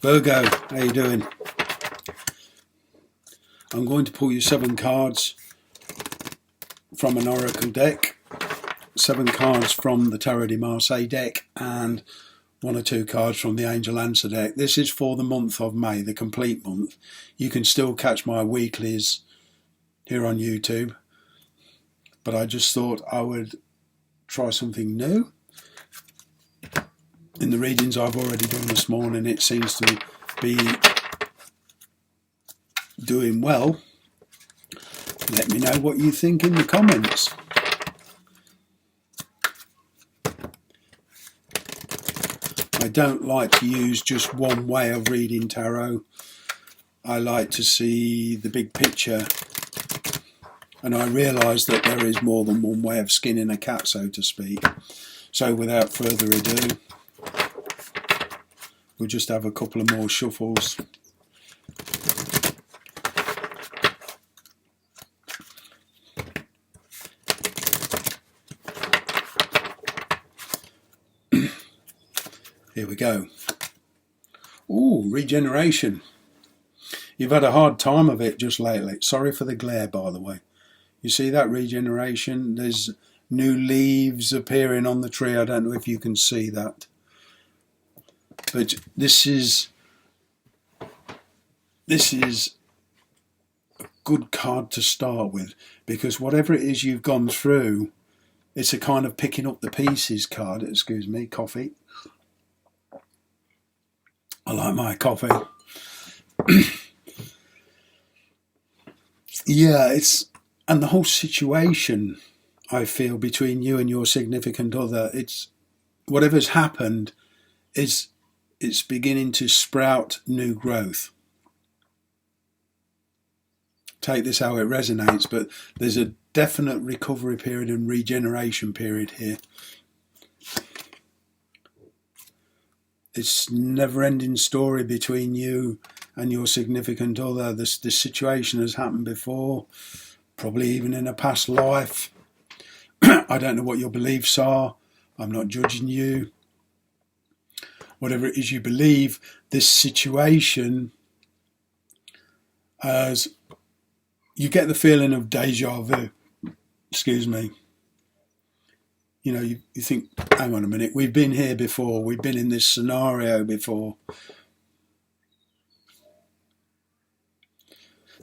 Virgo, how you doing? I'm going to pull you 7 cards from an oracle deck, 7 cards from the Tarot de Marseille deck, and 1 or 2 cards from the Angel Answer deck. This is for the month of May, the complete month. You can still catch my weeklies here on YouTube, but I just thought I would try something new. In the readings I've already done this morning, it seems to be doing well. Let me know what you think in the comments. I don't like to use just one way of reading tarot. I like to see the big picture, and I realise that there is more than one way of skinning a cat, so to speak. So without further ado, we'll just have a couple of more shuffles. Here we go. Ooh, regeneration. You've had a hard time of it just lately. Sorry for the glare, by the way. You see that regeneration? There's new leaves appearing on the tree. I don't know if you can see that. But this is a good card to start with, because whatever it is you've gone through, it's a kind of picking up the pieces card. Excuse me, coffee. I like my coffee. Yeah, and the whole situation, I feel, between you and your significant other, it's whatever's happened, it's beginning to sprout new growth. Take this how it resonates, but there's a definite recovery period and regeneration period here. It's never-ending story between you and your significant other. This situation has happened before, probably even in a past life. I don't know what your beliefs are. I'm not judging you. Whatever it is you believe, this situation, as you get the feeling of deja vu. Excuse me. You know, you think, hang on a minute, we've been here before, we've been in this scenario before.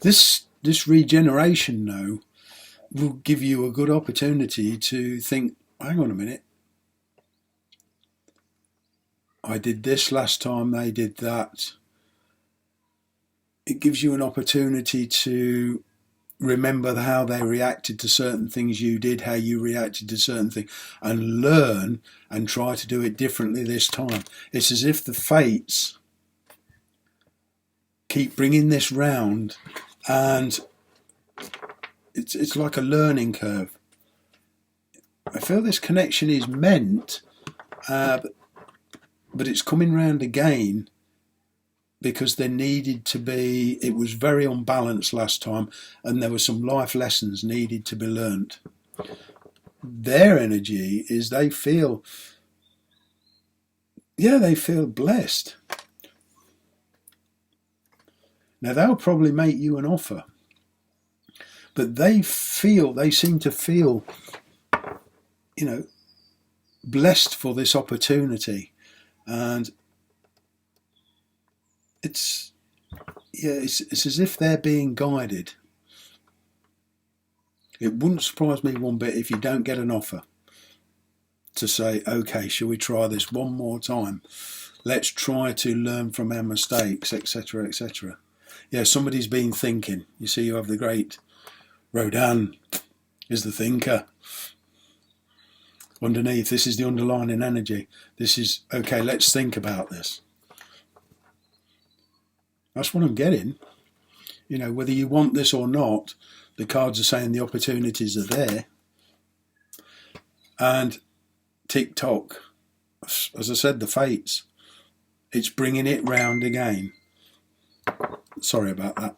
This regeneration, though, will give you a good opportunity to think, hang on a minute, I did this last time, they did that. It gives you an opportunity to remember how they reacted to certain things you did, how you reacted to certain things, and learn and try to do it differently this time. It's as if the fates keep bringing this round, and it's like a learning curve. I feel this connection is meant, but it's coming round again, because there needed to be, it was very unbalanced last time, and there were some life lessons needed to be learnt. Their energy is they feel blessed. Now they'll probably make you an offer, but they seem to feel, blessed for this opportunity. And it's as if they're being guided. It wouldn't surprise me one bit if you don't get an offer to say, okay, shall we try this one more time? Let's try to learn from our mistakes, etc., etc. Yeah, somebody's been thinking. You see, you have the great Rodin is the thinker. Underneath, this is the underlying energy. This is, okay, let's think about this. That's what I'm getting. Whether you want this or not, the cards are saying the opportunities are there. And tick-tock, as I said, the fates, it's bringing it round again. Sorry about that.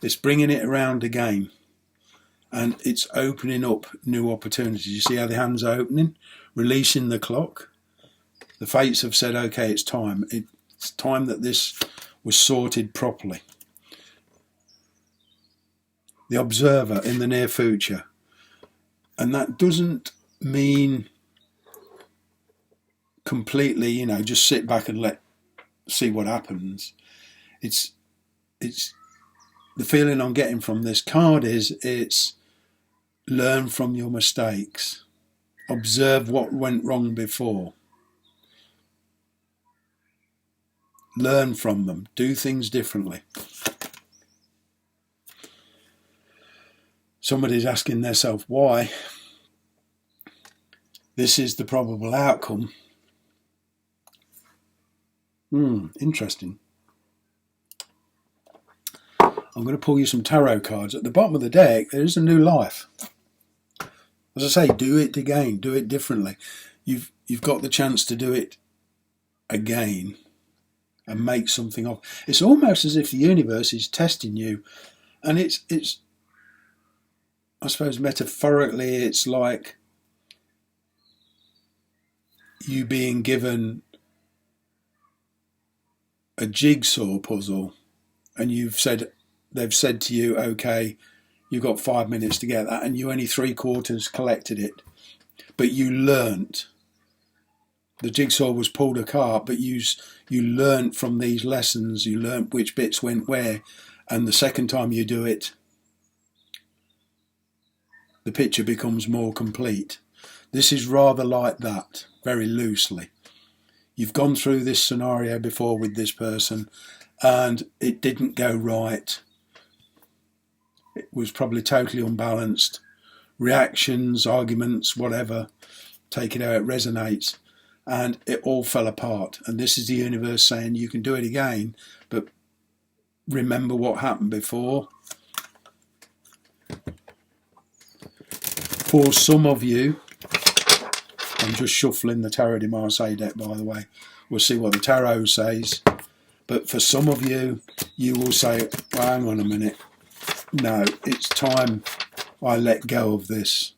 It's bringing it around again. And it's opening up new opportunities. You see how the hands are opening? Releasing the clock. The fates have said, okay, it's time. It's time that this was sorted properly. The observer in the near future. And that doesn't mean completely, you know, just sit back and see what happens. It's the feeling I'm getting from this card is it's learn from your mistakes. Observe what went wrong before. Learn from them. Do things differently. Somebody's asking themselves why. This is the probable outcome. Interesting. I'm going to pull you some tarot cards. At the bottom of the deck, there is a new life. As I say, do it again. Do it differently. You've got the chance to do it again and make something of. It's almost as if the universe is testing you, and it's I suppose metaphorically, it's like you being given a jigsaw puzzle, and they've said to you, okay, you've got 5 minutes to get that, and you only 3/4 collected it, but you learnt. The jigsaw was pulled apart, but you learnt from these lessons. You learnt which bits went where, and the second time you do it, the picture becomes more complete. This is rather like that, very loosely. You've gone through this scenario before with this person, and it didn't go right. It was probably totally unbalanced. Reactions, arguments, whatever, take it how it resonates. And it all fell apart. And this is the universe saying you can do it again, but remember what happened before. For some of you, I'm just shuffling the Tarot de Marseille deck, by the way. We'll see what the tarot says. But for some of you, you will say, well, hang on a minute. No, it's time I let go of this.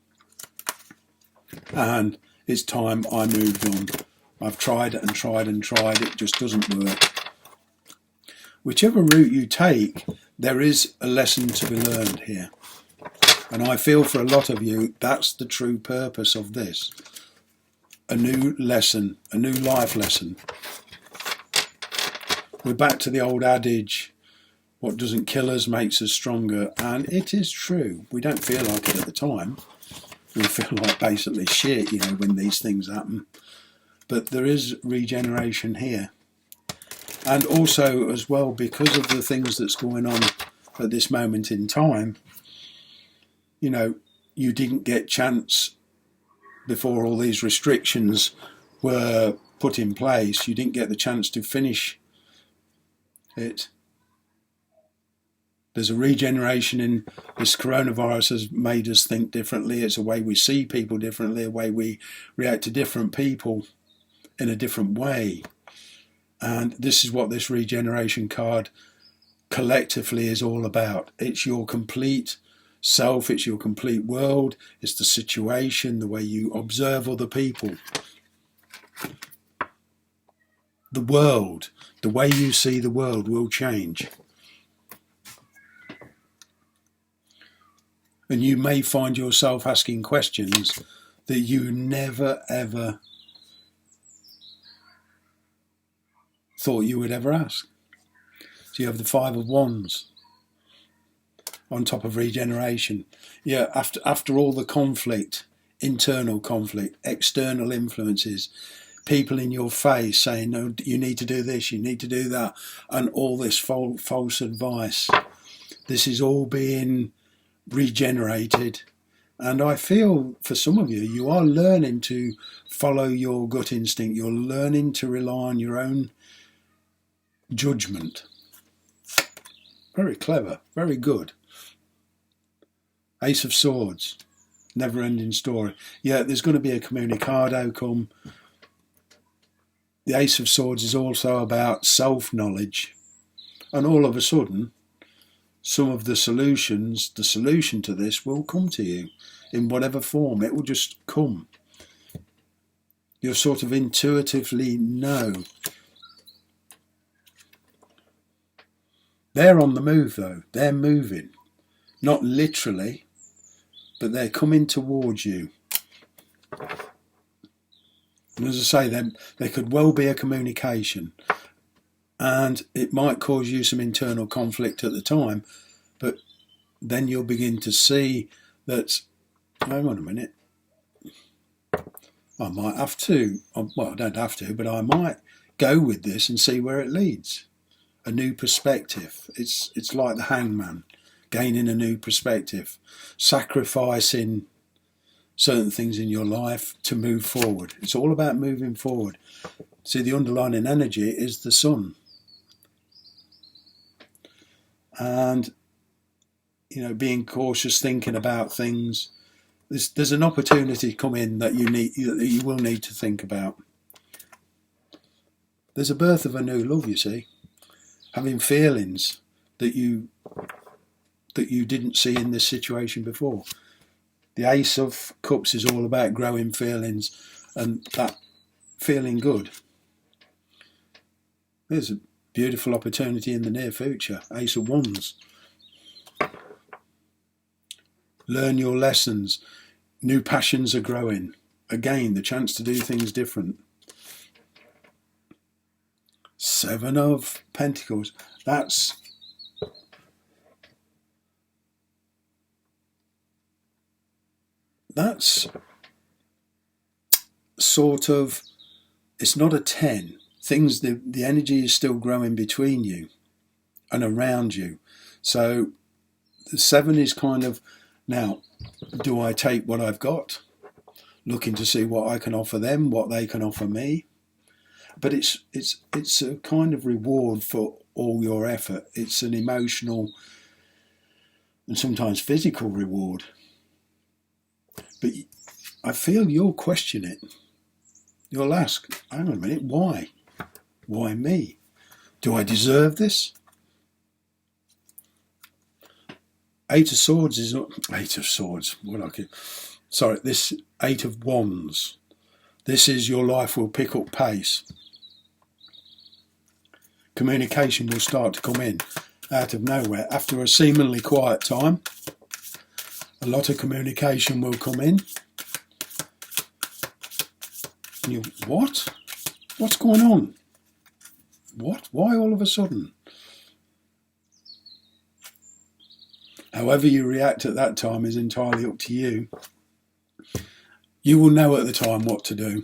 And it's time I moved on. I've tried and tried and tried. It just doesn't work. Whichever route you take, there is a lesson to be learned here. And I feel for a lot of you, that's the true purpose of this. A new lesson, a new life lesson. We're back to the old adage, what doesn't kill us makes us stronger. And it is true. We don't feel like it at the time. We feel like basically shit, you know, when these things happen. But there is regeneration here. And also, as well, because of the things that's going on at this moment in time, you know, you didn't get chance before all these restrictions were put in place. You didn't get the chance to finish it. There's a regeneration in this. Coronavirus has made us think differently. It's a way we see people differently, a way we react to different people in a different way. And this is what this regeneration card collectively is all about. It's your complete self, it's your complete world, it's the situation, the way you observe other people. The world, the way you see the world will change. And you may find yourself asking questions that you never ever thought you would ever ask. So you have the Five of Wands on top of regeneration. Yeah, after all the conflict, internal conflict, external influences, people in your face saying, no, you need to do this, you need to do that, and all this false advice. This is all being regenerated. And I feel for some of you, you are learning to follow your gut instinct. You're learning to rely on your own judgment. Very clever, very good. Ace of Swords, never-ending story. Yeah, there's going to be a comunicado come. The Ace of Swords is also about self-knowledge. And all of a sudden, some of the solution to this will come to you in whatever form. It will just come. You'll sort of intuitively know. They're on the move though. They're moving. Not literally, but they're coming towards you. And as I say, there could well be a communication. And it might cause you some internal conflict at the time, but then you'll begin to see that, hang on a minute, I might have to, well, I don't have to, but I might go with this and see where it leads. A new perspective. It's like the hangman, gaining a new perspective, sacrificing certain things in your life to move forward. It's all about moving forward. See, the underlying energy is the sun. And, you know, being cautious, thinking about things. There's an opportunity come in that you will need to think about. There's a birth of a new love, you see. Having feelings that you didn't see in this situation before. The Ace of Cups is all about growing feelings and that feeling good. There's a beautiful opportunity in the near future. Ace of Wands. Learn your lessons. New passions are growing. Again, the chance to do things different. Seven of Pentacles. That's sort of, it's not a 10. Things, the energy is still growing between you and around you. So the 7 is kind of, now, do I take what I've got? Looking to see what I can offer them, what they can offer me. But it's a kind of reward for all your effort. It's an emotional and sometimes physical reward. But I feel you'll question it. You'll ask, hang on a minute, why? Why me? Do I deserve this? Eight of Swords is not... Eight of Swords. Sorry, this Eight of Wands. This is your life will pick up pace. Communication will start to come in out of nowhere. After a seemingly quiet time, a lot of communication will come in. And you, what? What's going on? What? Why all of a sudden? However you react at that time is entirely up to you. You will know at the time what to do.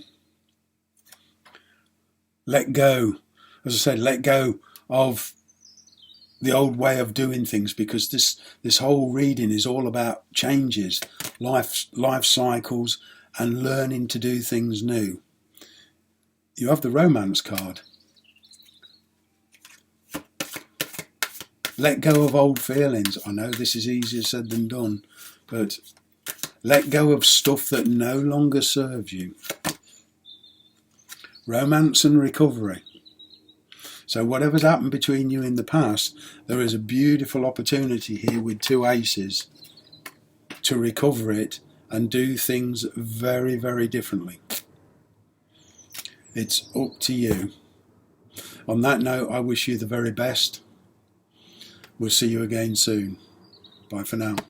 Let go. As I said, let go of the old way of doing things, because this whole reading is all about changes, life cycles, and learning to do things new. You have the Romance card. Let go of old feelings. I know this is easier said than done, but let go of stuff that no longer serves you. Romance and recovery. So whatever's happened between you in the past, there is a beautiful opportunity here with two aces to recover it and do things very, very differently. It's up to you. On that note, I wish you the very best. We'll see you again soon. Bye for now.